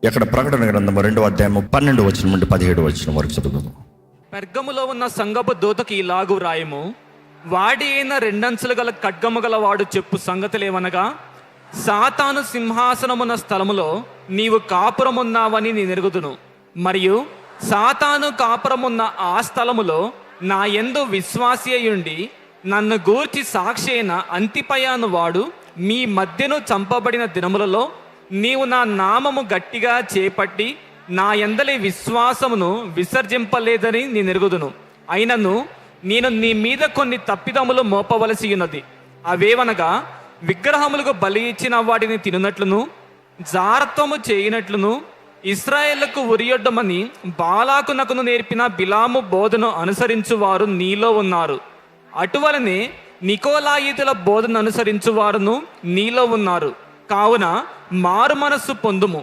ఎక్కడ ప్రకటన గ్రంథము 2వ అధ్యాయము 12 వచనం నుండి 17 వచనం వరకు చదువుదాం. పెర్గములో ఉన్న సంగపు దూతకి ఇలాగు వ్రాయము: వాడి అయిన రెండంచులు గల ఖడ్గము గల వాడు చెప్పు సంగతులేవనగా, సాతాను సింహాసనమున్న స్థలములో నీవు కాపురమున్నావని నేను ఎరుగుదును. మరియు సాతాను కాపురమున్న ఆ స్థలములో నా యందు విశ్వాసి అయ్యుండి నన్ను గూర్చి సాక్షి అయిన అంతిపయాను వాడు మీ మధ్యను చంపబడిన దినములలో నీవు నా నామము గట్టిగా చేపట్టి నా యందలి విశ్వాసమును విసర్జింపలేదని నేను ఎరుగుదును. అయినను నేను నీ మీద కొన్ని తప్పిదములు మోపవలసి ఉన్నది. అవేవనగా, విగ్రహములకు బలి ఇచ్చిన వాటిని తినునట్లును, జారత్వము చేయనట్లును, ఇశ్రాయేళ్లకు ఉరియొడ్డమని బాలాకునకును నేర్పిన బిలాము బోధను అనుసరించువారు నీలో ఉన్నారు. అటువలనే నికోలాయితుల బోధను అనుసరించువారును నీలో ఉన్నారు. కావున మారు మనస్సు పొందుము.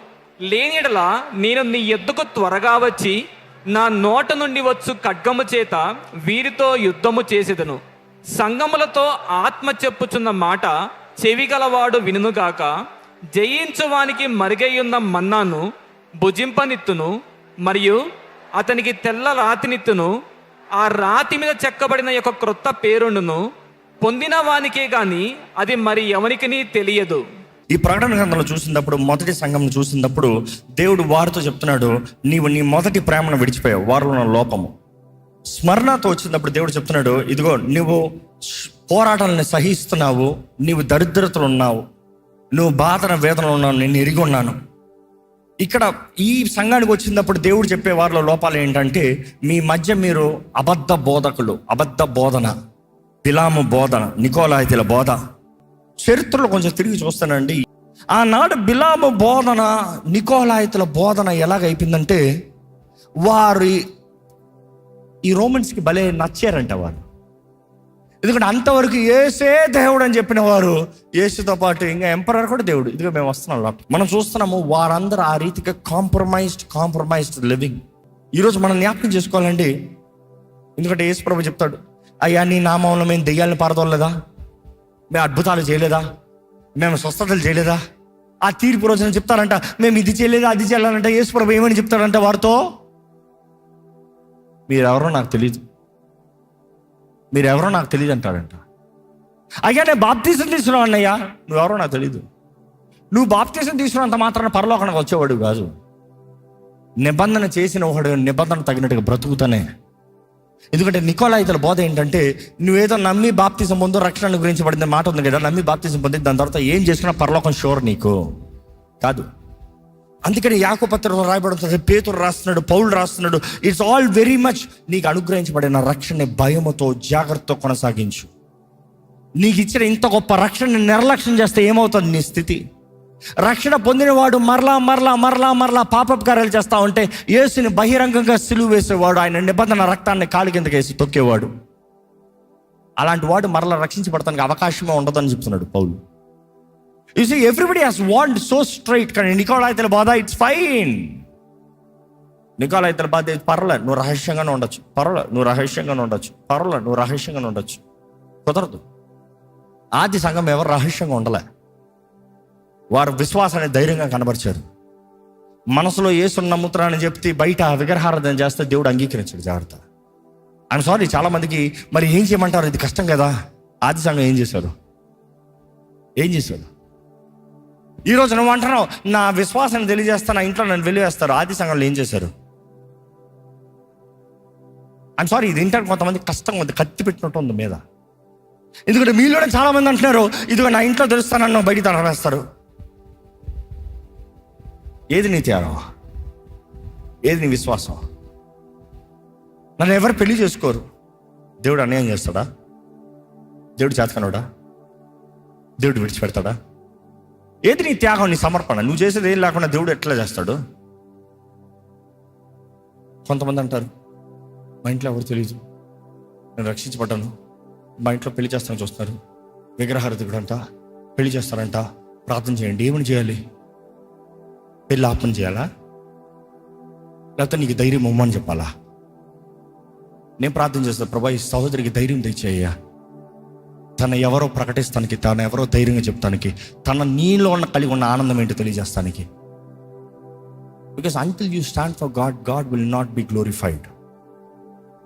లేనియడల నేను నీ ఎద్దుకు త్వరగా వచ్చి నా నోట నుండి వచ్చు ఖడ్గము చేత వీరితో యుద్ధము చేసేదను. సంగములతో ఆత్మ చెప్పుచున్న మాట చెవిగలవాడు వినుగాక. జయించువానికి మరుగైయున్న మన్నాను భుజింపనిత్తును, మరియు అతనికి తెల్ల రాతినిత్తును. ఆ రాతి మీద చెక్కబడిన యొక్క క్రొత్త పేరును పొందిన వానికే గాని అది మరి ఎవరికీ తెలియదు. ఈ ప్రకటన గ్రంథంలో చూసినప్పుడు, మొదటి సంఘం చూసినప్పుడు దేవుడు వారితో చెప్తున్నాడు, నీవు నీ మొదటి ప్రేమను విడిచిపోయావు, వారిలో ఉన్న లోపము. స్మరణతో వచ్చినప్పుడు దేవుడు చెప్తున్నాడు, ఇదిగో నువ్వు పోరాటాలను సహిస్తున్నావు, నీవు దరిద్రతలు ఉన్నావు, నువ్వు బాధన వేదనలు ఉన్నావు, నేను ఎరిగి ఉన్నాను. ఇక్కడ ఈ సంఘానికి వచ్చినప్పుడు దేవుడు చెప్పే వారిలో లోపాలు ఏంటంటే, మీ మధ్య మీరు అబద్ధ బోధకులు, అబద్ధ బోధన, బిలాము బోధన, నికోలాయితుల బోధ. చరిత్రలో కొంచెం తిరిగి చూస్తానండి, ఆనాడు బిలాము బోధన, నికోలాయితుల బోధన ఎలాగైపోయిందంటే, వారు ఈ రోమన్స్కి భలే నచ్చారంట వారు. ఎందుకంటే అంతవరకు యేసే దేవుడు అని చెప్పిన వారు, యేసుతో పాటు ఇంకా ఎంపరర్ కూడా దేవుడు, ఇదిగో మేము వస్తున్నాం. మనం చూస్తున్నాము వారందరూ ఆ రీతిగా కాంప్రమైజ్డ్ లివింగ్. ఈరోజు మనం జ్ఞాపకం చేసుకోవాలండి. ఎందుకంటే యేసు ప్రభు చెప్తాడు, అయ్యా నీ నామంలో మేము దెయ్యాలను పారదోలేదా, మేము అద్భుతాలు చేయలేదా, మేము స్వస్థతలు చేయలేదా? ఆ తీర్పు రోజున చెప్తారంట, మేము ఇది చేయలేదా, అది చేయాలంట. యేసు ప్రభు ఏమని చెప్తాడంట వారితో, మీరెవరో నాకు తెలియదు, మీరెవరో నాకు తెలియదు అంటాడంట. అయ్యా నేను బాప్తీసం తీసుకున్నావు అన్నయ్యా, నువ్వెవరో నాకు తెలీదు. నువ్వు బాప్తీసం తీసుకున్నంత మాత్రాన పరలోకానికి వచ్చేవాడు కాదు. నిబంధన చేసిన వాడు నిబంధన తగినట్టుగా బ్రతుకుతానే. ఎందుకంటే నికోలాయితుల బోధ ఏంటంటే, నువ్వేదో నమ్మి బాప్తీసం పొందు, రక్షణ గురించి పడిన మాట ఉంది కదా, నమ్మి బాప్తీసం పొంది దాని తర్వాత ఏం చేసుకున్నా పరలోకం షూర్ నీకు కాదు. అందుకని యాకోబు పత్రికలో రాయబడుతుంది, పేతురు రాస్తున్నాడు, పౌలు రాస్తున్నాడు, ఇట్స్ ఆల్ వెరీ మచ్ నీకు అనుగ్రహించబడిన రక్షణ భయముతో జాగ్రత్తతో కొనసాగించు. నీకు ఇచ్చిన ఇంత గొప్ప రక్షణని నిర్లక్ష్యం చేస్తే ఏమవుతుంది నీ స్థితి? రక్షణ పొందినవాడు మరలా పాపపు కార్యాలు చేస్తా ఉంటే, యేసుని బహిరంగంగా సిలువ వేసేవాడు, ఆయన నిబంధన రక్తాన్ని కాలి కిందకి వేసి తొక్కేవాడు. అలాంటి వాడు మరలా రక్షించబడటానికి అవకాశమే ఉండదని చెప్తున్నాడు పౌలు. You see, everybody has walked so straight. కానీ నికోలాయితుల బాధ, ఇట్స్ ఫైన్. నికోలాయితుల బాధ, పర్లే నువ్వు రహస్యంగానే ఉండొచ్చు, పర్లే నువ్వు రహస్యంగానే ఉండొచ్చు, పర్లే నువ్వు రహస్యంగానే ఉండొచ్చు. కుదరదు. ఆది సంఘం ఎవరు రహస్యంగా ఉండలే. వారు విశ్వాసాన్ని ధైర్యంగా కనబరిచారు. మనసులో యేసుని నమ్ముతున్నానని చెప్తే బయట విగ్రహారాధన చేస్తే దేవుడు అంగీకరించాడు. జాగ్రత్త. ఐఎమ్ సారీ, చాలా మందికి మరి ఏం చేయమంటారు, ఇది కష్టం కదా. ఆది సంఘం ఏం చేశారు? ఈరోజు నువ్వు అంటున్నావు, నా విశ్వాసాన్ని తెలియజేస్తా, నా ఇంట్లో నన్ను వెలివేస్తారు. ఆది సంఘంలో ఏం చేశారు? ఐఎమ్ సారీ, ఇది ఇంటర్ కొంతమంది కష్టంగా ఉంది, కత్తి పెట్టినట్టు ఉంది మీద. ఎందుకంటే మీలోనే చాలా మంది అంటున్నారు, ఇదిగో నా ఇంట్లో తెలుస్తానన్న బయట తరవేస్తారు. ఏది నీ త్యాగం? ఏది నీ విశ్వాసం? నన్ను ఎవరు పెళ్లి చేసుకోరు. దేవుడు అన్యాయం చేస్తాడా? దేవుడు చేతకనోడా? దేవుడు విడిచిపెడతాడా? ఏది నీ త్యాగం, నీ సమర్పణ? నువ్వు చేసేది ఏం లేకుండా దేవుడు ఎట్లా చేస్తాడు? కొంతమంది అంటారు, మా ఇంట్లో ఎవరు తెలియదు, నేను రక్షించబడ్డాను, మా ఇంట్లో పెళ్లి చేస్తానని చూస్తున్నారు, విగ్రహారధికుడు అంట, పెళ్లి చేస్తారంట, ప్రార్థన చేయండి. ఏమని చేయాలి? పెళ్ళి ఆపని చేయాలా? లేకపోతే నీకు ధైర్యం ఇమ్మని చెప్పాలా? నేను ప్రార్థన చేస్తాను, ప్రభా ఈ సహోదరికి ధైర్యం తెచ్చేయ్యా, తన ఎవరో ప్రకటిస్తానికి, తను ఎవరో ధైర్యంగా చెప్తానికి, తన నీలో ఉన్న కలిగి ఉన్న ఆనందం ఏంటో తెలియజేస్తానికి. Because until you stand for God, God will not be glorified.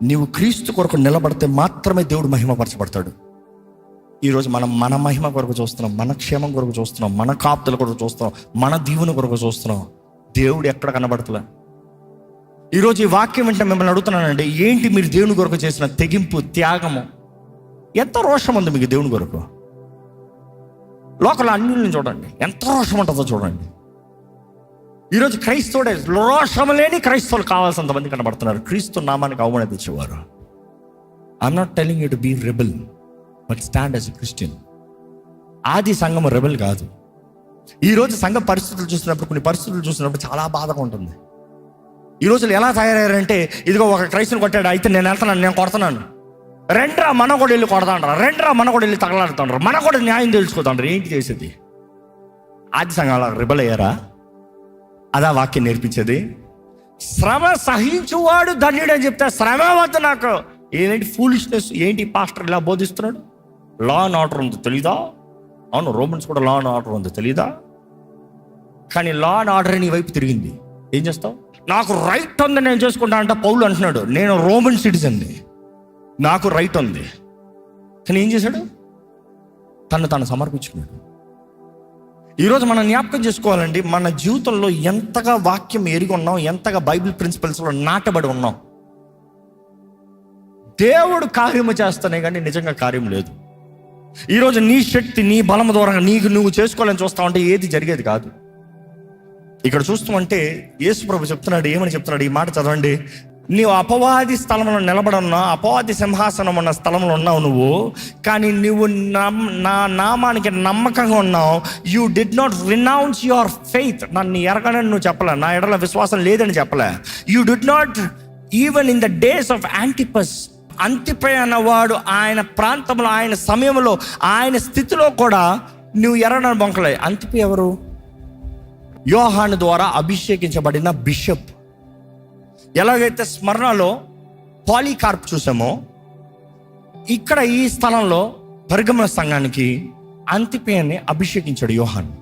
నీవు క్రీస్తు కొరకు నిలబడితే మాత్రమే దేవుడు మహిమపరచబడతాడు. ఈరోజు మనం మన మహిమ కొరకు చూస్తున్నాం, మన క్షేమం కొరకు చూస్తున్నాం, మన కాపుదల కొరకు చూస్తున్నాం, మన దీవుని కొరకు చూస్తున్నాం. దేవుడు ఎక్కడ కనబడతలే. ఈరోజు ఈ వాక్యం వెంటనే మిమ్మల్ని అడుగుతున్నానండి, ఏంటి మీరు దేవుని కొరకు చేసిన తెగింపు, త్యాగము? ఎంత రోషం ఉంది మీకు దేవుని కొరకు? లోకల్ అన్యుల్ని చూడండి, ఎంత రోషం ఉంటుందో చూడండి. ఈరోజు క్రైస్తవుడే రోషం లేని క్రైస్తవులు కావాల్సినంత మంది కనబడుతున్నారు. క్రీస్తు నామానికి అవమానం తెచ్చేవారు. I'm not telling you to be rebel, but stand as a Christian. ఆది సంఘం రెబెల్ కాదు. ఈరోజు సంఘ పరిస్థితులు చూసినప్పుడు, కొన్ని పరిస్థితులు చూసినప్పుడు చాలా బాధగా ఉంటుంది. ఈ రోజులు ఎలా తయారయ్యారంటే, ఇదిగో ఒక క్రైస్తవుని కొట్టాడు, అయితే నేను వెళ్తున్నాను, నేను కొడుతున్నాను, రెండ్రా మన కూడా వెళ్ళి కొడతాంటారు, రెండ్రా మన కూడా వెళ్ళి తగలాడుతుంటారు, మన కూడా న్యాయం తెలుసుకుంటారు. ఏంటి చేసేది? ఆది సంఘాలు రెబెల్ అయ్యారా? అదా వాక్యం నేర్పించేది. శ్రమ సహించువాడు ధన్యుడు అని చెప్తే శ్రమ వద్దు నాకు. ఏంటి ఫూలిష్నెస్? ఏంటి పాస్టర్ ఇలా బోధిస్తున్నాడు? లా అండ్ ఆర్డర్ ఉంది తెలీదా? అవును, రోమన్స్ కూడా లా అండ్ ఆర్డర్ ఉంది తెలీదా? కానీ లా అండ్ ఆర్డర్ నీ వైపు తిరిగింది. ఏం చేస్తావు? నాకు రైట్ ఉంది, నేను చేసుకుంటా అంటే పౌలు అంటున్నాడు, నేను రోమన్ సిటిజన్ని, నాకు రైట్ ఉంది. కానీ ఏం చేశాడు? తను సమర్పించుకున్నాడు. ఈరోజు మనం జ్ఞాపకం చేసుకోవాలండి, మన జీవితంలో ఎంతగా వాక్యం ఎరిగి ఉన్నాం, ఎంతగా బైబిల్ ప్రిన్సిపల్స్లో నాటబడి ఉన్నాం. దేవుడు కార్యము చేస్తానే కానీ నిజంగా కార్యం లేదు. ఈరోజు నీ శక్తి, నీ బలం ద్వారా నువ్వు చేసుకోవాలని చూస్తా ఉంటే ఏది జరిగేది కాదు. ఇక్కడ చూస్తామంటే యేసు ప్రభు చెప్తున్నాడు, ఏమని చెప్తున్నాడు? ఈ మాట చదవండి. నీవు అపవాది స్థలంలో నిలబడున్నావు, అపవాది సింహాసనం ఉన్న స్థలంలో ఉన్నావు నువ్వు, కానీ నువ్వు నా నామానికి నమ్మకంగా ఉన్నావు. You did not renounce your faith. నన్ను ఎరగనని నువ్వు చెప్పలే, నా ఎడల విశ్వాసం లేదని చెప్పలే. You did not even in the days of Antipas, అంతిపై అన్నవాడు ఆయన ప్రాంతంలో, ఆయన సమయంలో, ఆయన స్థితిలో కూడా నువ్వు ఎరగని బొంకలే. అంతిపై ఎవరు? యోహాను ద్వారా అభిషేకించబడిన బిషప్. ఎలాగైతే స్మరణలో పాలీకార్ప్ చూసామో, ఇక్కడ ఈ స్థలంలో పెర్గమ సంఘానికి అంతిపేయని అభిషేకించాడు యోహాను.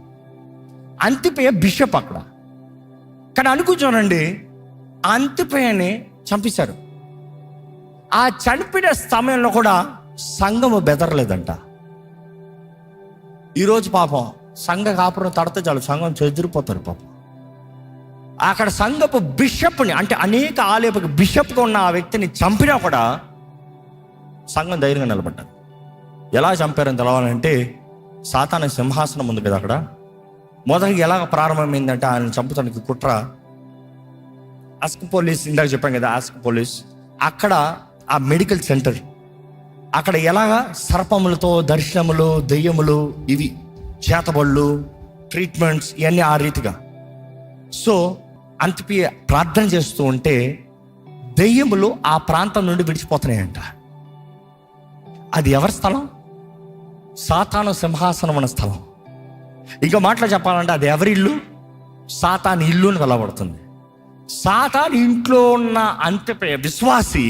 అంతిపేయ బిషప్ అక్కడ. కానీ అనుకుంటానండి, అంతిపేయని చంపేశారు. ఆ చనిపోయిన సమయంలో కూడా సంఘము బెదరలేదంట. ఈరోజు పాపం సంఘ కాపురం తడితే చాలు, సంఘం చెదిరిపోతారు పాపం. అక్కడ సంఘపు బిషప్ని, అంటే అనేక ఆలయపు బిషప్గా ఉన్న ఆ వ్యక్తిని చంపినా కూడా సంఘం ధైర్యంగా నిలబడ్డారు. ఎలా చంపారని తెలవాలంటే, సాతాను సింహాసనం ఉంది కదా అక్కడ. మొదటికి ఎలా ప్రారంభమైందంటే, ఆయన చంపుతానికి కుట్ర. ఆస్క్ పోలీస్, ఇందాక చెప్పాం కదా, ఆస్క్ పోలీస్. అక్కడ ఆ మెడికల్ సెంటర్, అక్కడ ఎలాగా సర్పములతో దర్శనములు, దెయ్యములు, ఇవి చేతబళ్ళు, ట్రీట్మెంట్స్, ఇవన్నీ ఆ రీతిగా. సో అంతిపే ప్రార్థన చేస్తూ ఉంటే దెయ్యములు ఆ ప్రాంతం నుండి విడిచిపోతున్నాయంట. అది ఎవరి స్థలం? సాతాను సింహాసనం ఉన్న స్థలం. ఇంకా మాటలు చెప్పాలంటే అది ఎవరి ఇల్లు? సాతాను ఇల్లు అని వెళ్ళబడుతుంది. సాతాను ఇంట్లో ఉన్న అంతిపే విశ్వాసి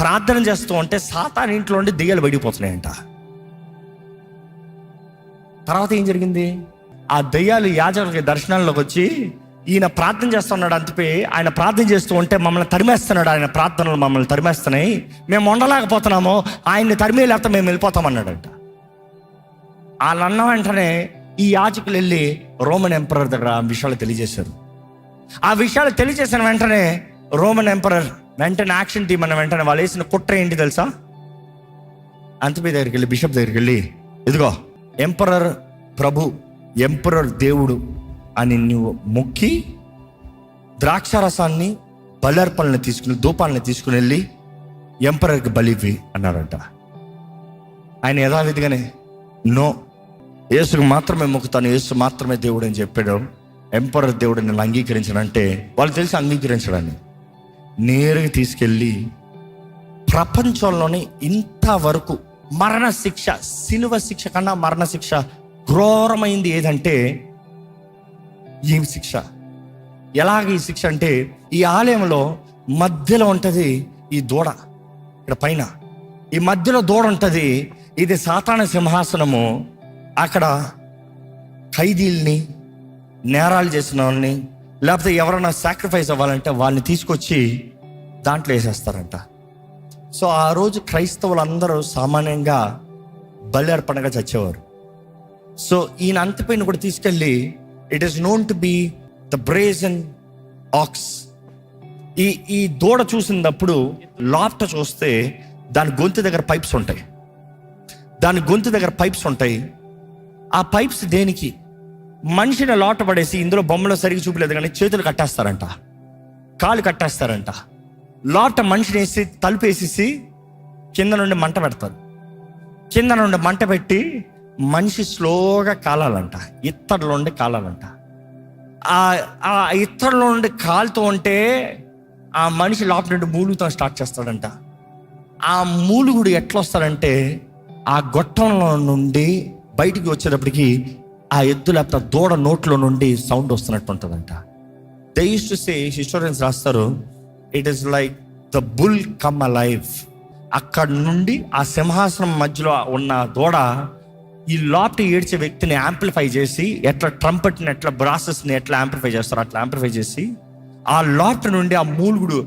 ప్రార్థన చేస్తూ ఉంటే సాతాను ఇంట్లో ఉండి దెయ్యాలు బయటిపోతున్నాయంట. తర్వాత ఏం జరిగింది? ఆ దెయ్యాలు యాజకులకి దర్శనాల్లోకి వచ్చి, ఈయన ప్రార్థన చేస్తున్నాడు అంతిపే, ఆయన ప్రార్థన చేస్తూ ఉంటే మమ్మల్ని తరిమేస్తున్నాడు, ఆయన ప్రార్థనలు మమ్మల్ని తరిమేస్తున్నాయి, మేము ఉండలేకపోతున్నాము, ఆయన్ని తరిమే లేకపోతే మేము వెళ్ళిపోతామన్నాడంట. వాళ్ళు అన్న వెంటనే ఈ యాజకులు వెళ్ళి రోమన్ ఎంపరర్ దగ్గర ఆ విషయాలు తెలియజేశారు. ఆ విషయాలు తెలియజేసిన వెంటనే రోమన్ ఎంపరర్ వెంటనే యాక్షన్ టీమ్ అన్న వెంటనే వాళ్ళు వేసిన కుట్ర ఏంటి తెలుసా? అంతిపే దగ్గరికి వెళ్ళి, బిషప్ దగ్గరికి వెళ్ళి, ఇదిగో ఎంపరర్ ప్రభు, ఎంపరర్ దేవుడు అని నువ్వు మొక్కి ద్రాక్షారసాన్ని, బలర్పణని తీసుకుని, ధూపాలని తీసుకుని వెళ్ళి ఎంపరర్కి బలివి అన్నారంట. ఆయన యథావిధిగానే నో, యేసుకు మాత్రమే మొక్కుతాను, యేసు మాత్రమే దేవుడు అని చెప్పాడు. ఎంపరర్ దేవుడు నేను అంగీకరించానంటే వాళ్ళు తెలిసి అంగీకరించడాన్ని నేరుగా తీసుకెళ్ళి ప్రపంచంలోనే ఇంతవరకు మరణశిక్ష, శిలువ శిక్ష కన్నా మరణశిక్ష ఘోరమైంది ఏదంటే ఈ శిక్ష. ఎలాగ ఈ శిక్ష అంటే, ఈ ఆలయంలో మధ్యలో ఉంటుంది ఈ దూడ, ఇక్కడ పైన ఈ మధ్యలో దూడ ఉంటుంది. ఇది సాతాను సింహాసనము. అక్కడ ఖైదీల్ని, నేరాలు చేసిన వాళ్ళని, లేకపోతే ఎవరైనా సాక్రిఫైస్ అవ్వాలంటే వాళ్ళని తీసుకొచ్చి దాంట్లో వేసేస్తారంట. సో ఆ రోజు క్రైస్తవులు అందరూ సామాన్యంగా బలి అర్పణగా చచ్చేవారు. సో ఈయన అంతపైన కూడా తీసుకెళ్ళి it is known to be the brazen aux. ఈ దూడ చూసినప్పుడు లోపట చూస్తే దాని గొంతు దగ్గర పైప్స్ ఉంటాయి. ఆ పైప్స్ దేనికి? మనిషిని లోట పడేసి ఇందులో బొమ్మలో సరిగ్గా చూపలేదు కానీ చేతులు కట్టేస్తారంట, కాలు కట్టేస్తారంట. లోట మనిషిని వేసి తలుపేసేసి కింద నుండి మంట పెడతారు. కింద నుండి మంట పెట్టి మనిషి స్లోగా కాలాలంట, ఇత్తడిలో ఉండి కాలాలంట. ఆ ఇత్తడిలో నుండి కాలుతూ ఉంటే ఆ మనిషి లోపల నుండి మూలుగుతో స్టార్ట్ చేస్తాడంట. ఆ మూలుగుడు ఎట్లా వస్తాడంటే ఆ గొట్టంలో నుండి బయటికి వచ్చేటప్పటికి ఆ ఎద్దు లేకపోతే దూడ నోట్లో నుండి సౌండ్ వస్తున్నట్టు ఉంటుందంట. They use to say, historians రాస్తారు, it is like the bull come alive. అక్కడ నుండి ఆ సింహాసనం మధ్యలో ఉన్న దూడ ఈ లోపట ఏడ్చే వ్యక్తిని యాంప్లిఫై చేసి, ఎట్లా ట్రంపెట్ని ఎట్లా బ్రాసెస్ని ఎట్లా యాంప్లిఫై చేస్తారో అట్లా యాంప్లిఫై చేసి ఆ లోపట నుండి ఆ మూలుగుడు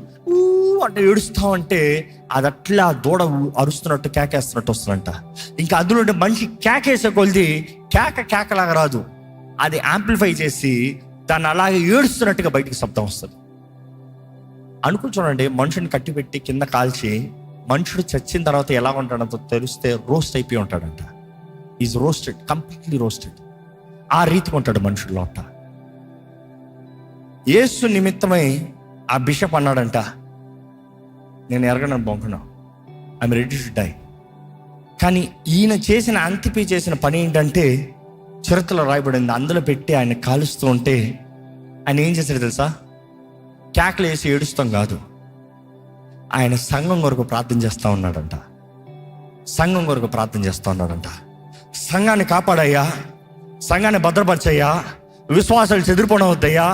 అంటే ఏడుస్తా ఉంటే అది అట్లా దూడ అరుస్తున్నట్టు కేకేస్తున్నట్టు వస్తుందంట. ఇంకా అందులో మనిషి కేకేసే కొలిది కేకలాగా రాదు, అది యాంప్లిఫై చేసి దాన్ని అలాగే ఏడుస్తున్నట్టుగా బయటికి శబ్దం వస్తుంది. అనుకుంటానండి, మనుషుని కట్టిపెట్టి కింద కాల్చి మనుషుడు చచ్చిన తర్వాత ఎలా ఉంటాడంతో తెలిస్తే రోస్ట్ అయిపోయి ఉంటాడంట. Is roasted, completely roasted. ఆ రీతిగా ఉంటాడు మనుషుడు లోట. యేసు నిమిత్తమై ఆ బిషప్ అన్నాడంట, నేను ఎరగను బొంకున్నా, ఐఎమ్ రెడీ టు డై. కానీ ఈయన చేసిన అంతిపి చేసిన పని ఏంటంటే చరిత్రలో రాయబడింది, అందులో పెట్టి ఆయన కాలుస్తూ ఉంటే ఆయన ఏం చేశాడు తెలుసా? కేకలు వేసి ఏడుస్తాం కాదు, ఆయన సంఘం కొరకు ప్రార్థన చేస్తూ ఉన్నాడంట. సంఘాన్ని కాపాడయ్యా, సంఘాన్ని భద్రపరచయ్యా, విశ్వాసాలు చెదిరిపోనవద్దయ్యా,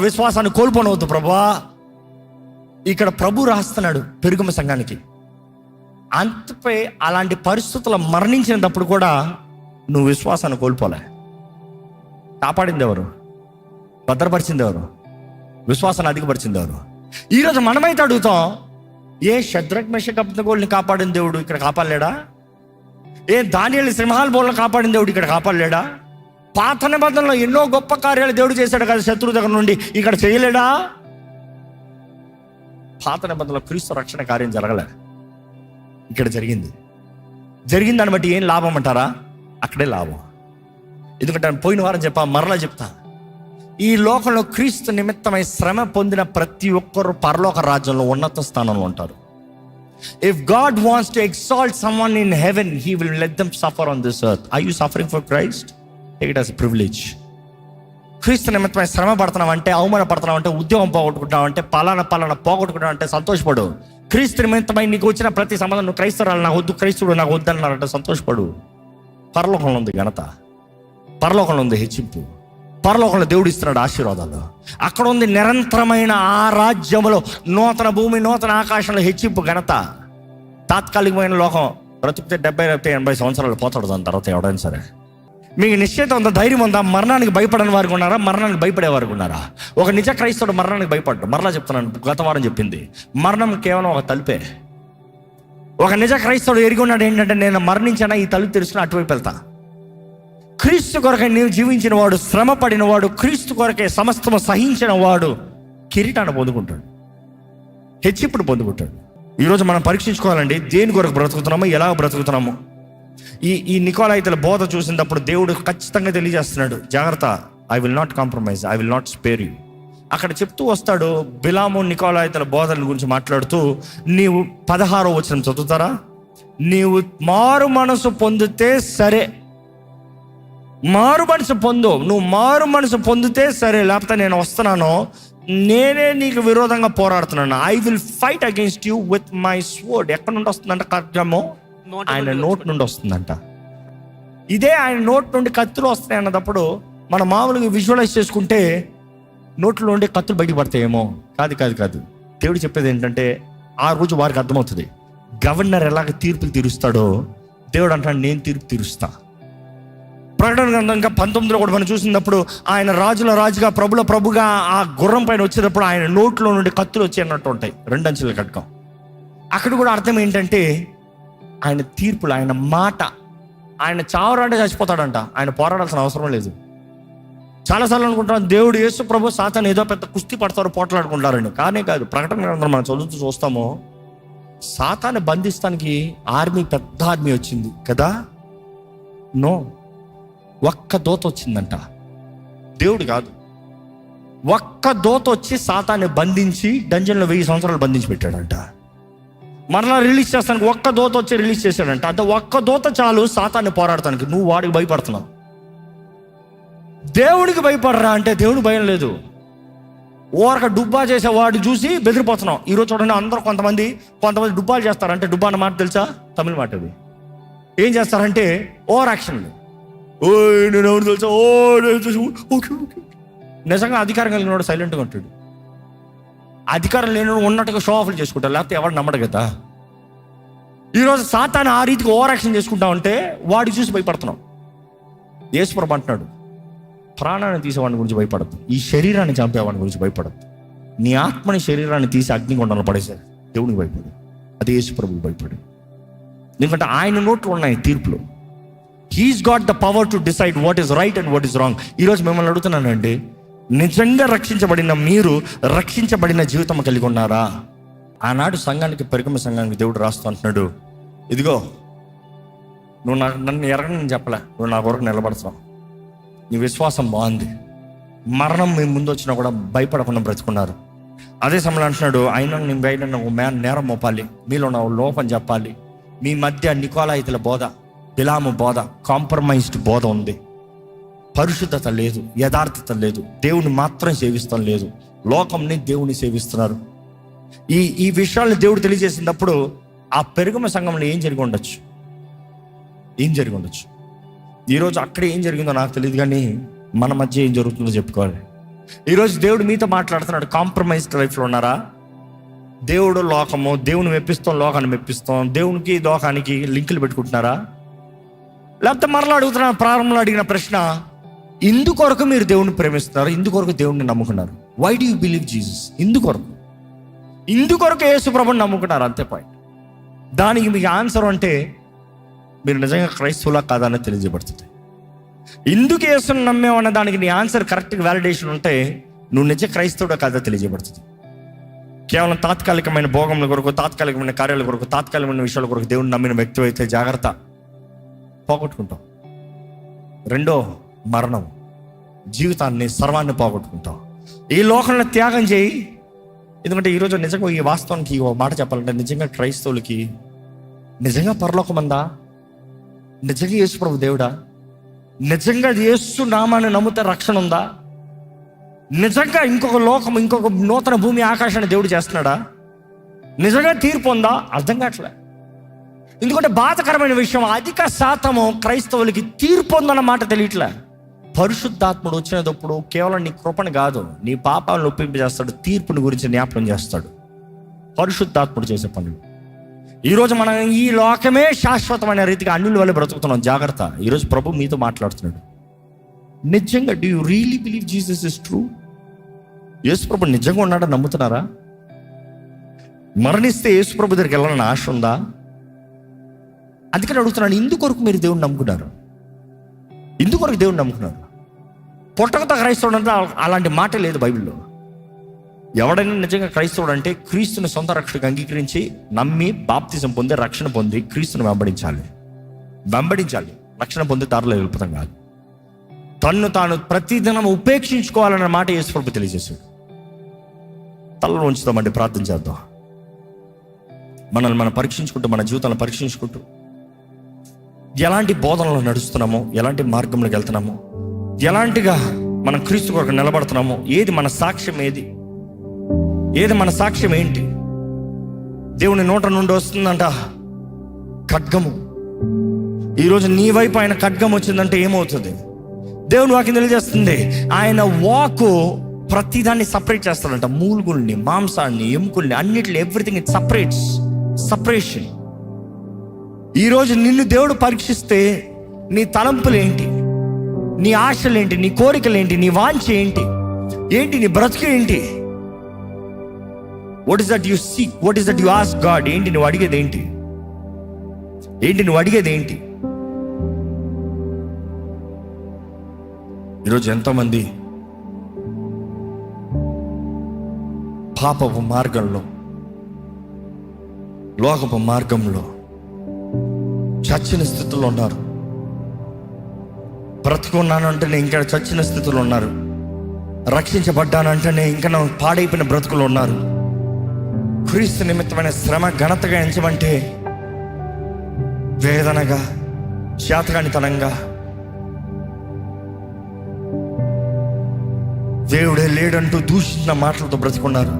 విశ్వాసాన్ని కోల్పోనవద్దు ప్రభా. ఇక్కడ ప్రభు రాస్తున్నాడు పెరుగుమ సంఘానికి. అంతపై అలాంటి పరిస్థితుల్లో మరణించినప్పుడు కూడా నువ్వు విశ్వాసాన్ని కోల్పోలే. కాపాడింది ఎవరు? భద్రపరిచింది ఎవరు? విశ్వాసాన్ని అధికపరిచింది ఎవరు? ఈరోజు మనమైతే అడుగుతాం, ఏ షద్రక్ మెషక్ అబేద్నెగోల్ని కాపాడిన దేవుడు ఇక్కడ కాపాడలేడా? ఏ దానియేలు సింహాల బోర్లను కాపాడిన దేవుడు ఇక్కడ కాపాడలేడా? పాత నిబంధనలో ఎన్నో గొప్ప కార్యాలు దేవుడు చేశాడు కదా శత్రువు దగ్గర నుండి, ఇక్కడ చేయలేడా? పాత నిబంధనలో క్రీస్తు రక్షణ కార్యం జరగలే, ఇక్కడ జరిగింది. దాన్ని బట్టి ఏం లాభం అంటారా? అక్కడే లాభం. ఎందుకంటే పోయిన వారం మరలా చెప్తా, ఈ లోకంలో క్రీస్తు నిమిత్తమై శ్రమ పొందిన ప్రతి ఒక్కరు పరలోక రాజ్యంలో ఉన్నత స్థానంలో ఉంటారు. If God wants to exalt someone in heaven, He will let them suffer on this earth. Are you suffering for Christ? Take it as a privilege. క్రీస్తు నిమిత్తమై శ్రమ పడుతున్నావు అంటే, అవమానపడుతున్నావు అంటే, ఉద్యోగం పోగొట్టుకుంటున్నావు అంటే, పలానా పోగొట్టుకుంటావు అంటే సంతోషపడు. క్రీస్తు నిమిత్తమై నీకు వచ్చిన ప్రతి సంబంధం, నువ్వు క్రైస్తవురాలు నాకు వద్దు, క్రైస్తవుడు నాకు వద్దు అన్నారంటే సంతోషపడు. పరలోకంలో ఉంది ఘనత, పరలోకంలో ఉంది హెచ్చింపు, పరలోకంలో దేవుడు ఇస్తున్నాడు ఆశీర్వాదాలు. అక్కడ ఉంది నిరంతరమైన ఆ రాజ్యంలో నూతన భూమి, నూతన ఆకాశంలో హెచ్చింపు, ఘనత. తాత్కాలికమైన లోకం బ్రతికితే 70-80 సంవత్సరాలు పోతాడు, దాని తర్వాత ఎవడైనా సరే. మీకు నిశ్చయిత ఉందా? ధైర్యం ఉందా? మరణానికి భయపడని వారికి ఉన్నారా? మరణానికి భయపడే వారికి ఉన్నారా? ఒక నిజ క్రైస్తవుడు మరణానికి భయపడ్డాడు. మరలా చెప్తున్నాను, గత వారం చెప్పింది, మరణం కేవలం ఒక తలుపే. ఒక నిజ క్రైస్తవుడు ఎరిగి ఉన్నాడు ఏంటంటే, నేను మరణించానా ఈ తలుపు తెరుచుకుని అటువైపు వెళ్తా. క్రీస్తు కొరకే నీవు జీవించిన వాడు, శ్రమ పడిన వాడు, క్రీస్తు కొరకే సమస్తము సహించిన వాడు కిరీటాన్ని పొందుకుంటాడు, హెచ్చింపుడు పొందుకుంటాడు. ఈరోజు మనం పరీక్షించుకోవాలండి, దేని కొరకు బ్రతుకుతున్నామో, ఎలా బ్రతుకుతున్నామో. ఈ నికోలాయితల బోధ చూసినప్పుడు దేవుడు ఖచ్చితంగా తెలియజేస్తున్నాడు, జాగ్రత్త, I will not compromise, I will not spare you. అక్కడ చెప్తూ వస్తాడు, బిలాము నికోలాయితల బోధల గురించి మాట్లాడుతూ, నీవు 16వ వచనం చదువుతారా? నీవు మారు మనసు పొందితే సరే, మారు మనసు పొందు, నువ్వు మారు మనసు పొందితే సరే, లేకపోతే నేను వస్తున్నాను, నేనే నీకు విరోధంగా పోరాడుతున్నాను. I will fight against you with my sword. ఎక్కడ నుండి వస్తుందంట ఖడ్గము? ఆయన నోట్ నుండి వస్తుందంట. ఇదే ఆయన నోట్ నుండి కత్తులు వస్తాయి అన్నప్పుడు మనం మామూలుగా విజువలైజ్ చేసుకుంటే నోట్లో నుండి కత్తులు బయటకు పడతాయేమో. కాదు. దేవుడు చెప్పేది ఏంటంటే, ఆ రోజు వారికి అర్థమవుతుంది, గవర్నర్ ఎలాగ తీర్పులు తీరుస్తాడో దేవుడు అంటాడు, నేను తీర్పు తీరుస్తా. ప్రకటన గ్రంథం ఇంకా 19లో కూడా మనం చూసినప్పుడు ఆయన రాజుల రాజుగా ప్రభుల ప్రభుగా ఆ గుర్రం పైన వచ్చేటప్పుడు ఆయన నోట్లో నుండి కత్తులు వచ్చి అన్నట్టు ఉంటాయి, 2 అంచెల ఖడ్గం. అక్కడ కూడా అర్థం ఏంటంటే ఆయన తీర్పులు, ఆయన మాట, ఆయన చావరంటే చచ్చిపోతాడంట, ఆయన పోరాడాల్సిన అవసరం లేదు. చాలాసార్లు అనుకుంటాం దేవుడు యేసు ప్రభు సాతాను ఏదో పెద్ద కుస్తీ పడతారు, పోట్లాడుకుంటారని. కానే కాదు. ప్రకటన గ్రంథం మనం చదువుతూ చూస్తాము, సాతాన్ని బంధిస్తానికి పెద్ద ఆర్మీ వచ్చింది కదా. నో, ఒక్క దూత వచ్చిందంట, దేవుడు కాదు. ఒక్క దూత వచ్చి సాతాన్ని బంధించి డంజన్లో 1000 సంవత్సరాలు బంధించి పెట్టాడంట. మరలా రిలీజ్ చేస్తానికి ఒక్క దూత వచ్చి రిలీజ్ చేశాడంట. అంటే ఒక్క దూత చాలు సాతాన్ని పోరాడటానికి. నువ్వు వాడికి భయపడుతున్నావు, దేవుడికి భయపడరా అంటే దేవుడికి భయం లేదు. ఓరక డుబ్బా చేసే వాడు చూసి బెదిరిపోతున్నావు. ఈరోజు చూడండి, అందరూ కొంతమంది డుబ్బాలు చేస్తారంటే, డుబ్బా అన్న మాట తెలుసా, తమిళ మాట అది. ఏం చేస్తారంటే ఓవర్ యాక్షన్లు. ఓ నేను ఎవరు తెలుసా, ఓ ఓకే. నిజంగా అధికారం కలిగిన వాడు సైలెంట్గా ఉంటాడు. అధికారం లేని ఉన్నట్టుగా షో ఆఫ్లు చేసుకుంటారు, లేకపోతే ఎవరు నమ్మడు కదా. ఈరోజు సాతాను ఆ రీతికి ఓవర్ యాక్షన్ చేసుకుంటా ఉంటే వాడికి చూసి భయపడుతున్నాం. యేసుప్రభు అంటున్నాడు, ప్రాణాన్ని తీసేవాడిని గురించి భయపడద్దు, ఈ శరీరాన్ని చంపేవాడిని గురించి భయపడద్దు. నీ ఆత్మని శరీరాన్ని తీసి అగ్నిగుండంలో పడేశారు, దేవునికి భయపడు. అది యేసుప్రభుకి భయపడు. ఎందుకంటే ఆయన నోట్లో ఉన్నాయి తీర్పులు. He's got the power to decide what is right and what is wrong. ఈరోజు మిమ్మల్ని అడుగుతున్నానండి, నిజంగా రక్షించబడిన మీరు రక్షించబడిన జీవితం కలిగి ఉన్నారా? ఆనాడు సంఘానికి, పెరుగమ సంఘానికి దేవుడు రాస్తూ అంటున్నాడు, ఇదిగో నువ్వు నన్ను ఎరగని నేను చెప్పలే, నువ్వు నా కొరకు నిలబడుతున్నావు, నీ విశ్వాసం బాగుంది, మరణం మీ ముందు వచ్చినా కూడా భయపడకుండా బ్రతుకున్నారు. అదే సమయంలో అంటున్నాడు, అయినా నేను బయట నేరం మోపాలి, మీలో నా లోపం చెప్పాలి. మీ మధ్య నికోలాయితుల బోధ, బిలాము బోధ, కాంప్రమైజ్డ్ బోధ ఉంది. పరిశుద్ధత లేదు, యథార్థత లేదు, దేవుని మాత్రం సేవిస్తాం లేదు, లోకంని దేవుని సేవిస్తున్నారు. ఈ విషయాలను దేవుడు తెలియజేసినప్పుడు ఆ పెరుగమ సంఘంలో ఏం జరిగి ఉండొచ్చు? ఈరోజు అక్కడ ఏం జరిగిందో నాకు తెలియదు, కానీ మన మధ్య ఏం జరుగుతుందో చెప్పుకోవాలి. ఈరోజు దేవుడు మీతో మాట్లాడుతున్నాడు. కాంప్రమైజ్డ్ లైఫ్లో ఉన్నారా? దేవుడు లోకము, దేవుని మెప్పిస్తాం, లోకాన్ని మెప్పిస్తాం, దేవునికి లోకానికి లింకులు పెట్టుకుంటున్నారా? లేకపోతే మరలా అడుగుతున్నా, ప్రారంభంలో అడిగిన ప్రశ్న, ఇందుకొరకు మీరు దేవుని ప్రేమిస్తున్నారు, ఇందుకొరకు దేవుడిని నమ్ముకున్నారు. Why do you believe Jesus? ఇందుకొరకు యేసు ప్రభుని నమ్ముకున్నారు, అంతే పాయింట్. దానికి మీకు ఆన్సర్ అంటే మీరు నిజంగా క్రైస్తవులా కాదా అని తెలియజేయబడుతుంది. ఎందుకు యేసుని నమ్మేమన్న దానికి నీ ఆన్సర్ కరెక్ట్గా వ్యాలిడేషన్ ఉంటే నువ్వు నిజ క్రైస్తవుడా కాదా తెలియజేయబడుతుంది. కేవలం తాత్కాలికమైన భోగముల కొరకు, తాత్కాలికమైన కార్యాల కొరకు, తాత్కాలికమైన విషయాల కొరకు దేవుడిని నమ్మిన వ్యక్తి అయితే జాగ్రత్త, పోగొట్టుకుంటాం. రెండో మరణం, జీవితాన్ని, సర్వాన్ని పోగొట్టుకుంటాం. ఈ లోకంలో త్యాగం చేయి. ఎందుకంటే ఈరోజు నిజంగా ఈ వాస్తవానికి ఒక మాట చెప్పాలంటే, నిజంగా క్రైస్తవులకి నిజంగా పరలోకం ఉందా? నిజంగా యేసు ప్రభు దేవుడా? నిజంగా యేసు నామాన్ని నమ్మితే రక్షణ ఉందా? నిజంగా ఇంకొక లోకం, ఇంకొక నూతన భూమి ఆకాశాన్ని దేవుడు చేస్తున్నాడా? నిజంగా తీర్పు ఉందా? అర్థం కావట్లే. ఎందుకంటే బాధకరమైన విషయం, అధిక శాతము క్రైస్తవులకి తీర్పు ఉందన్న మాట తెలియట్లే. పరిశుద్ధాత్ముడు వచ్చినప్పుడు కేవలం నీ కృపను కాదు, నీ పాపాలను ఒప్పింపజేస్తాడు, తీర్పుని గురించి జ్ఞాపకం చేస్తాడు. పరిశుద్ధాత్ముడు చేసే పనులు. ఈరోజు మనం ఈ లోకమే శాశ్వతమైన రీతిగా అన్యుల వల్ల బ్రతుకుతున్నాం. జాగ్రత్త. ఈరోజు ప్రభు మీతో మాట్లాడుతున్నాడు. నిజంగా do you really believe Jesus is true? యేసు ప్రభు నిజంగా ఉన్నాడని నమ్ముతున్నారా? మరణిస్తే యేసు ప్రభు దగ్గరికి వెళ్ళాలని ఆశ ఉందా? అందుకని అడుగుతున్నాను, ఇందుకొరకు మీరు దేవుని నమ్ముకున్నారు? ఇందుకొరకు దేవుని నమ్ముకున్నారు? పుట్టకతో క్రైస్తవుడు అంటే అలాంటి మాట లేదు బైబిల్లో. ఎవడైనా నిజంగా క్రైస్తవుడు అంటే క్రీస్తుని సొంత రక్షణకు అంగీకరించి నమ్మి బాప్తిజం పొంది రక్షణ పొంది క్రీస్తుని వెంబడించాలి. రక్షణ పొంది దారిలో వెళ్ళిపోతాం కాదు. తన్ను తాను ప్రతిదినం ఉపేక్షించుకోవాలన్న మాట యేసు ప్రభు తెలియజేశాడు. తలలో ఉంచుతామండి, ప్రార్థన చేద్దాం. మనల్ని మనం పరీక్షించుకుంటూ, మన జీవితాలను పరీక్షించుకుంటూ, ఎలాంటి బోధనలో నడుస్తున్నామో, ఎలాంటి మార్గంలోకి వెళ్తున్నామో, ఎలాంటిగా మనం క్రీస్తు కొరకు నిలబడుతున్నామో, ఏది మన సాక్ష్యం, ఏది మన సాక్ష్యం ఏంటి? దేవుని నోట నుండి వస్తుందంట ఖడ్గము. ఈరోజు నీ వైపు ఆయన ఖడ్గం వచ్చిందంటే ఏమవుతుంది? దేవుని వాక్యం తెలియజేస్తుంది, ఆయన వాకు ప్రతిదాన్ని సపరేట్ చేస్తాడంట. మూలుగుల్ని, మాంసాన్ని, ఎముకల్ని, అన్నిటిని, ఎవ్రీథింగ్ ఇట్ సపరేషన్. ఈరోజు నిన్ను దేవుడు పరీక్షిస్తే నీ తలంపులు ఏంటి, నీ ఆశలేంటి, నీ కోరికలేంటి, నీ వాంఛ ఏంటి, ఏంటి నీ బ్రతుకు ఏంటి? What is that you seek, what is that you ask God? ఏంటి నువ్వు అడిగేది ఏంటి? ఏంటి నువ్వు అడిగేది ఏంటి? ఈరోజు ఎంతోమంది పాపపు మార్గంలో, లోకపు మార్గంలో చచ్చిన స్థితిలో ఉన్నారు. బ్రతుకున్నాను అంటేనే ఇంకా చచ్చిన స్థితిలో ఉన్నారు. రక్షించబడ్డానంటేనే ఇంకా నా పాడైపోయిన బ్రతుకులు ఉన్నారు. క్రీస్తు నిమిత్తమైన శ్రమ ఘనతగా ఎంచమంటే వేదనగా, శాతకానితనంగా, దేవుడే లేడంటూ దూషించిన మాటలతో బ్రతుకున్నారు.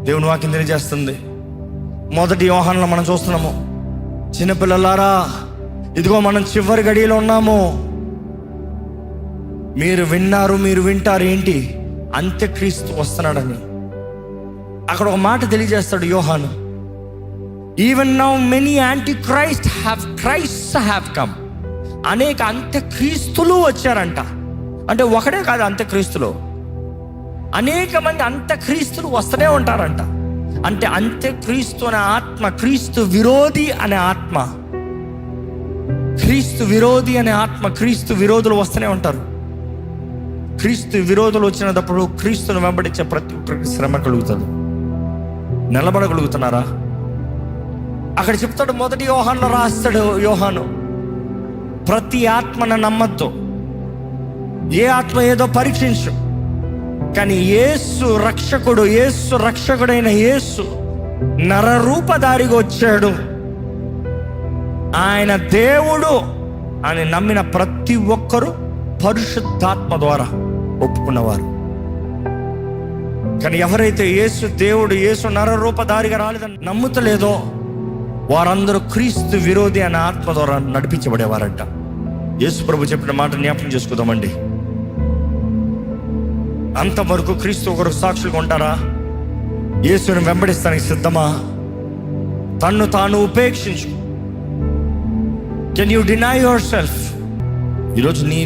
దేవుని వాక్యం తెలియజేస్తుంది. 1 యోహానులో మనం చూస్తున్నాము, చిన్నపిల్లలారా ఇదిగో మనం చివరి గడియలో ఉన్నాము. మీరు విన్నారు, మీరు వింటారు. ఏంటి? అంత్యక్రీస్తు వస్తున్నాడని. అక్కడ ఒక మాట తెలియజేస్తాడు యోహాను. Even now many anti Christ have come. అనేక అంత్యక్రీస్తులు వచ్చారంట. అంటే ఒకడే కాదు, అంత్యక్రీస్తులు అనేక మంది అంత్యక్రీస్తులు వస్తూనే ఉంటారంట. అంటే అంత్యక్రీస్తు అనే ఆత్మ, క్రీస్తు విరోధి అనే ఆత్మ, క్రీస్తు విరోధి అనే ఆత్మ, క్రీస్తు విరోధులు వస్తూనే ఉంటారు. క్రీస్తు విరోధులు వచ్చినప్పుడు క్రీస్తును వెంబడించే ప్రతి ఒక్కరికి శ్రమ కలుగుతుంది. నిలబడగలుగుతున్నారా? అక్కడ చెప్తాడు, 1 యోహానులో రాస్తాడు యోహాను, ప్రతి ఆత్మను నమ్మద్దు. ఏ ఆత్మ ఏదో పరీక్షించు, కానీ యేసు రక్షకుడైన యేసు నరరూపధారిగా వచ్చాడు, ఆయన దేవుడు అని నమ్మిన ప్రతి ఒక్కరూ పరిశుద్ధాత్మ ద్వారా ఒప్పుకున్నవారు. కానీ ఎవరైతే యేసు దేవుడు, యేసు నరరూపధారిగా రాలేదని నమ్ముతలేదో వారందరూ క్రీస్తు విరోధి అనే ఆత్మ ద్వారా నడిపించబడేవారంట. యేసు ప్రభు చెప్పిన మాట జ్ఞాపకం చేసుకుందామండి. అంతవరకు క్రీస్తు ఒకరు సాక్షులుగా ఉంటారా? యేసుని వెంబడిస్తానికి సిద్ధమా? తన్ను తాను ఉపేక్షించు. Can you deny yourself? ఈరోజు నీ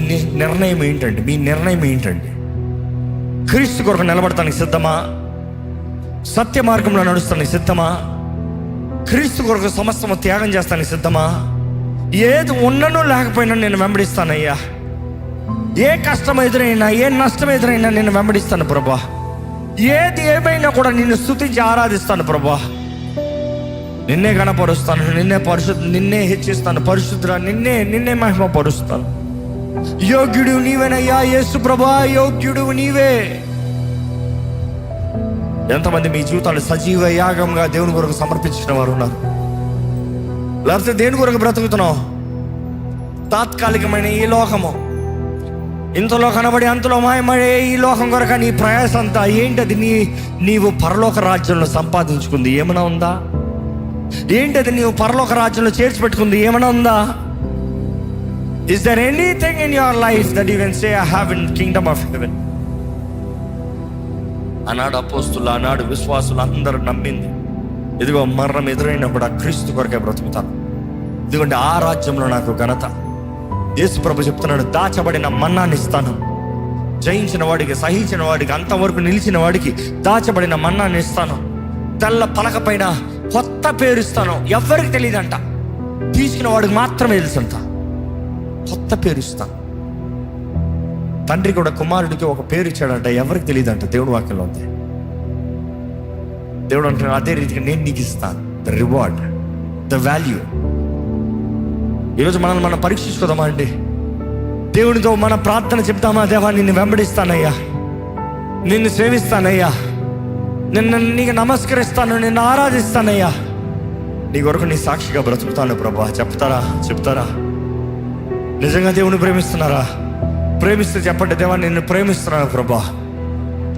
నిర్ణయం ఏంటండి? మీ నిర్ణయం ఏంటండి? క్రీస్తు కొరకు నిలబడటానికి సిద్ధమా? సత్య మార్గంలో నడుస్తానికి సిద్ధమా? క్రీస్తు కొరకు సమస్తము త్యాగం చేస్తానికి సిద్ధమా? ఏది ఉన్ననో లేకపోయినా నేను వెంబడిస్తానయ్యా. ఏ కష్టం ఎదురైనా, ఏ నష్టం ఎదురైనా నేను వెంబడిస్తాను ప్రభా. ఏది ఏమైనా కూడా నిన్ను స్తుతించి ఆరాధిస్తాను ప్రభా. నిన్నే గణపరుస్తాను, నిన్నే హెచ్చిస్తాను. పరిశుద్ధుడా, నిన్నే మహిమ పరుస్తాను. యోగ్యుడు నీవేనయ్యా యేసు ప్రభా, యోగ్యుడు నీవే. ఎంతమంది మీ జీవితాలు సజీవ యాగంగా దేవుని కొరకు సమర్పించిన వారు ఉన్నారు? లేకపోతే దేని కొరకు బ్రతుకుతున్నావు? తాత్కాలికమైన ఈ లోకము, ఇంతలో కనబడి అంతలో మాయమడే ఈ లోకం కొరకు నీ ప్రయాసం అంతా ఏంటది? నీవు పరలోక రాజ్యంలో సంపాదించుకుంది ఏమైనా ఉందా? ఏంటది నీవు పరలోక రాజ్యంలో చేర్చిపెట్టుకుంది ఏమైనా ఉందా? Is there anything in your life that you can say I have in kingdom of heaven? ఆనాడు అపోస్తులు, ఆనాడు విశ్వాసులు అందరూ నమ్మింది, ఇదిగో మరణం ఎదురైనప్పుడు ఆ క్రీస్తు కొరకే బ్రతుకుతాను, ఇదిగోండి ఆ రాజ్యంలో నాకు ఘనత. యేసు ప్రభు చెప్తున్నాడు, దాచబడిన మన్నాన్ని ఇస్తాను. జయించిన వాడికి, సహించిన వాడికి, అంతవరకు నిలిచిన వాడికి దాచబడిన మన్నాన్ని ఇస్తాను. తెల్ల పలక పైన కొత్త పేరు ఇస్తాను. ఎవరికి తెలియదంట, తీసుకున్న వాడికి మాత్రమే తెలుసంట. కొత్త పేరు ఇస్తాను. తండ్రి కూడా కుమారుడికి ఒక పేరు ఇచ్చాడంట, ఎవరికి తెలియదంట. దేవుడు వాక్యంలో ఉంది. దేవుడు అంటున్నాడు, అదే రీతిగా నేను నీకు ఇస్తాను ద రివార్డ్, ద వాల్యూ. ఈరోజు మనల్ని మనం పరీక్షించుకోదామా అండి? దేవునితో మన ప్రార్థన చెప్తామా? దేవా, నిన్ను వెంబడిస్తానయ్యా, నిన్ను సేవిస్తానయ్యా, నీకు నమస్కరిస్తాను, నిన్ను ఆరాధిస్తానయ్యా, నీ కొరకు నీ సాక్షిగా బ్రతుకుతాను ప్రభా. చెప్తారా? నిజంగా దేవుని ప్రేమిస్తున్నారా? ప్రేమిస్తే చెప్పండి, దేవా నిన్ను ప్రేమిస్తున్నాను ప్రభా.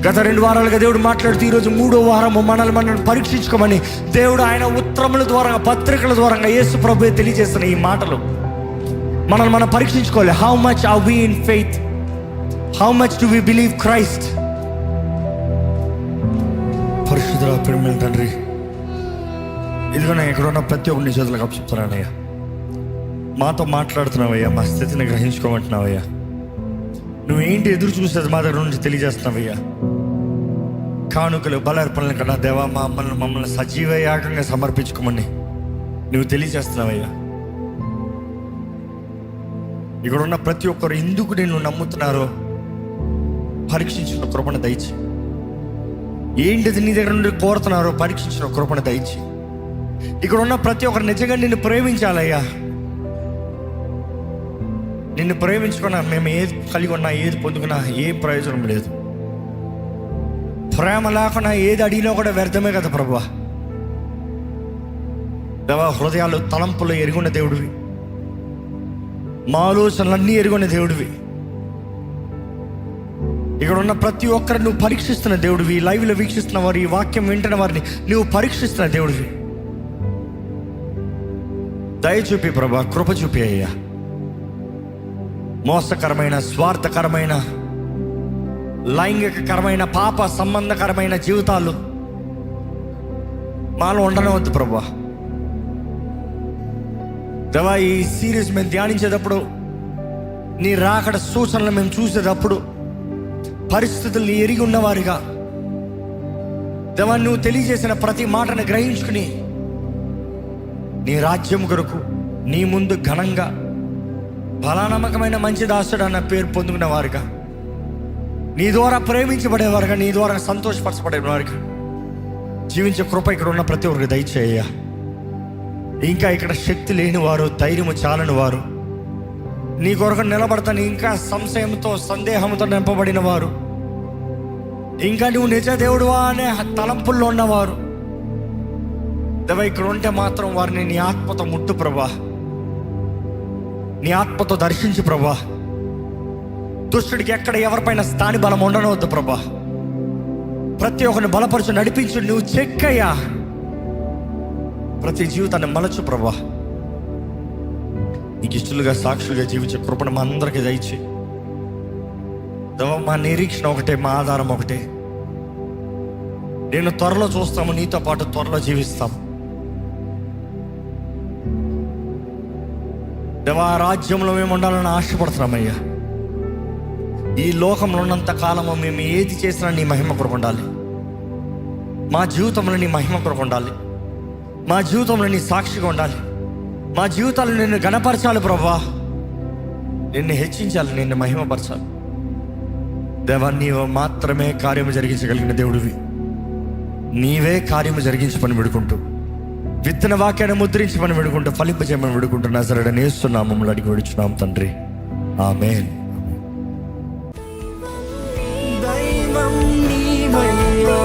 గత 2 వారాలుగా దేవుడు మాట్లాడుతూ ఈరోజు 3వ వారము మనల్ని పరీక్షించుకోమని దేవుడు ఆయన ఉత్తరముల ద్వారా, పత్రికల ద్వారా యేసు ప్రభువే తెలియజేస్తున్న ఈ మాటలు మనల్ని మనం పరీక్షించుకోవాలి. How much are we in faith? How much do we believe Christ? పరిశుద్ధ ప్రేమ తండ్రి, ఇదిగో ఎక్కడున్న ప్రతి ఒక్కరిని చేతులకు అప్పచెప్తున్నానయ్యా. మాతో మాట్లాడుతున్నావయ్యా, మా స్థితిని గ్రహించుకోమంటున్నావయ్యా. నువ్వేంటి ఎదురు చూసేది మా దగ్గర నుంచి తెలియజేస్తున్నావయ్యా. కానుకలు బలార్పణల కన్నా దేవా మమ్మల్ని సజీవ యాగంగా సమర్పించుకోమని నువ్వు తెలియజేస్తున్నావయ్యా. ఇక్కడ ఉన్న ప్రతి ఒక్కరు ఎందుకు నేను నమ్ముతున్నారో పరీక్షించిన కృపణ దయచి, ఏంటిది నీ దగ్గర నుండి కోరుతున్నారో పరీక్షించిన కృపణ దయచి. ఇక్కడ ఉన్న ప్రతి ఒక్కరు నిజంగా నిన్ను ప్రేమించాలయ్యా. నిన్ను ప్రేమించుకున్నా మేము ఏది కలిగి ఉన్నా, ఏది పొందుకున్నా ఏ ప్రయోజనం లేదు. ప్రేమ లేకుండా ఏది అడిగినా కూడా వ్యర్థమే కదా ప్రభువా. దేవా, హృదయాలు తలంపులు ఎరుగున్న దేవుడివి, మా ఆలోచనలన్నీ ఎరుగున్న దేవుడివి. ఇక్కడ ఉన్న ప్రతి ఒక్కరు నువ్వు పరీక్షిస్తున్న దేవుడివి. లైవ్లో వీక్షిస్తున్న వారు, ఈ వాక్యం వింటున్న వారిని నువ్వు పరీక్షిస్తున్న దేవుడివి. దయ చూపి ప్రభా, కృప చూపి అయ్యా. మోసకరమైన, స్వార్థకరమైన, లైంగికకరమైన, పాప సంబంధకరమైన జీవితాలు మాలో ఉండనవద్దు ప్రభా. దేవా, ఈ సిరీస్ మేము ధ్యానించేటప్పుడు, నీ రాకడ సూచనలు మేము చూసేటప్పుడు పరిస్థితుల్ని ఎరిగి ఉన్నవారిగా దేవా, నువ్వు తెలియజేసిన ప్రతి మాటను గ్రహించుకుని నీ రాజ్యం కొరకు నీ ముందు ఘనంగా బలానమ్మకమైన మంచి దాసుడు అన్న పేరు పొందుకున్న వారుగా, నీ ద్వారా ప్రేమించబడేవారుగా, నీ ద్వారా సంతోషపరచబడేవారుగా జీవించే కృప ఇక్కడ ఉన్న ప్రతి ఒక్కరికి దయచేయ. ఇంకా ఇక్కడ శక్తి లేని వారు, ధైర్యము చాలని వారు, నీ కొరకు నిలబడతాను ఇంకా సంశయంతో, సందేహంతో నింపబడిన వారు, ఇంకా నువ్వు నిజ దేవుడువా అనే తలంపుల్లో ఉన్నవారు దేవా, ఇక్కడ ఉంటే మాత్రం వారిని నీ ఆత్మతో ముట్టు ప్రభా, నీ ఆత్మతో దర్శించు ప్రభా. దుష్టుడికి ఎక్కడ ఎవరిపైన స్థాని బలం ఉండనవద్దు ప్రభా. ప్రతి ఒక్కరిని బలపరచు, నడిపించు, నువ్వు చెక్కయ్యా. ప్రతి జీవితాన్ని మలచు ప్రభా. నీకు ఇష్టలుగా, సాక్షులుగా జీవించే కృపణ మా అందరికీ దయచి దేవా. మా నిరీక్షణ ఒకటే, మా ఆధారం ఒకటే. నేను త్వరలో చూస్తాము, నీతో పాటు త్వరలో జీవిస్తాము దేవా. రాజ్యంలో మేము ఉండాలని ఆశపడుతున్నామయ్యా. ఈ లోకంలో ఉన్నంత కాలము మేము ఏది చేసినా నీ మహిమ కొరకు ఉండాలి. మా జీవితంలో నీ మహిమ కొరకు ఉండాలి. మా జీవితంలో నీ సాక్షిగా ఉండాలి. మా జీవితాలు నిన్ను గణపరచాలి ప్రభా. నిన్ను హెచ్చించాలి, నిన్ను మహిమపరచాలి దేవా. నీవు మాత్రమే కార్యము జరిగించగలిగిన దేవుడివి. నీవే కార్యము జరిగించి పని విడుకుంటూ, విత్తన వాక్యాన్ని ముద్రించి పని విడుకుంటూ, ఫలింపజేయమని విడుకుంటూ నజరేయుడైన యేసు నామములో అడిగి విడుచున్నాం తండ్రి, ఆమేన్. దైవం నీవయ్యా.